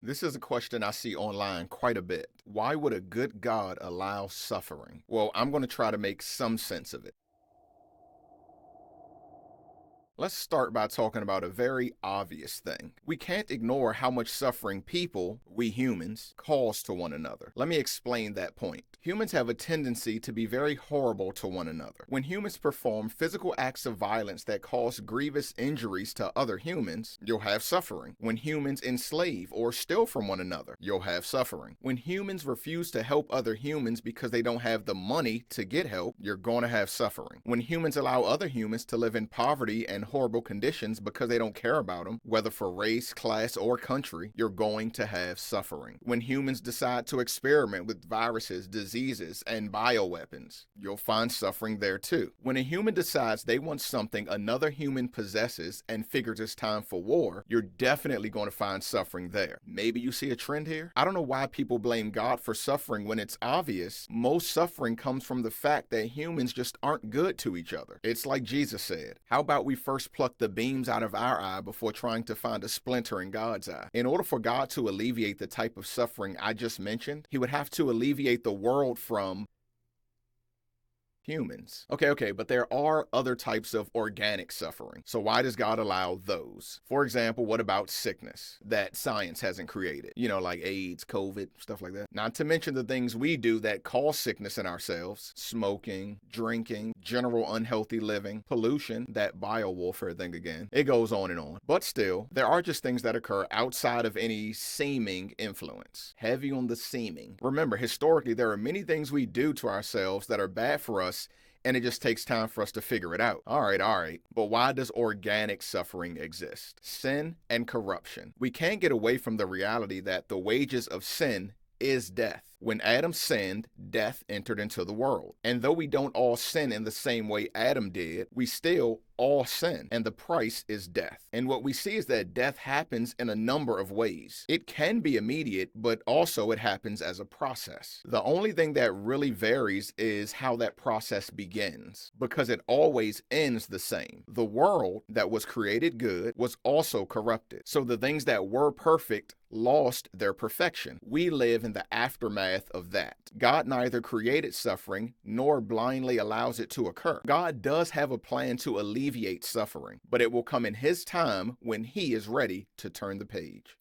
This is a question I see online quite a bit. Why would a good God allow suffering? Well, I'm going to try to make some sense of it. Let's start by talking about a very obvious thing. We can't ignore how much suffering people, we humans, cause to one another. Let me explain that point. Humans have a tendency to be very horrible to one another. When humans perform physical acts of violence that cause grievous injuries to other humans, you'll have suffering. When humans enslave or steal from one another, you'll have suffering. When humans refuse to help other humans because they don't have the money to get help, you're going to have suffering. When humans allow other humans to live in poverty and horrible conditions because they don't care about them, whether for race, class, or country, you're going to have suffering. When humans decide to experiment with viruses, diseases, and bioweapons, you'll find suffering there too. When a human decides they want something another human possesses and figures it's time for war, you're definitely going to find suffering there. Maybe you see a trend here? I don't know why people blame God for suffering when it's obvious. Most suffering comes from the fact that humans just aren't good to each other. It's like Jesus said, how about we first pluck the beams out of our eye before trying to find a splinter in God's eye? In order for God to alleviate the type of suffering I just mentioned, he would have to alleviate the world from humans. Okay, but there are other types of organic suffering. So why does God allow those? For example, what about sickness that science hasn't created? Like AIDS, COVID, stuff like that. Not to mention the things we do that cause sickness in ourselves: smoking, drinking, general unhealthy living, pollution, that biowarfare thing again. It goes on and on. But still, there are just things that occur outside of any seeming influence. Heavy on the seeming. Remember, historically, there are many things we do to ourselves that are bad for us, and it just takes time for us to figure it out. All right. But why does organic suffering exist? Sin and corruption. We can't get away from the reality that the wages of sin is death. When Adam sinned, death entered into the world. And though we don't all sin in the same way Adam did, we still all sin, and the price is death. And what we see is that death happens in a number of ways. It can be immediate, but also it happens as a process. The only thing that really varies is how that process begins, because it always ends the same. The world that was created good was also corrupted. So the things that were perfect lost their perfection. We live in the aftermath of that. God neither created suffering nor blindly allows it to occur. God does have a plan to alleviate suffering, but it will come in his time when he is ready to turn the page.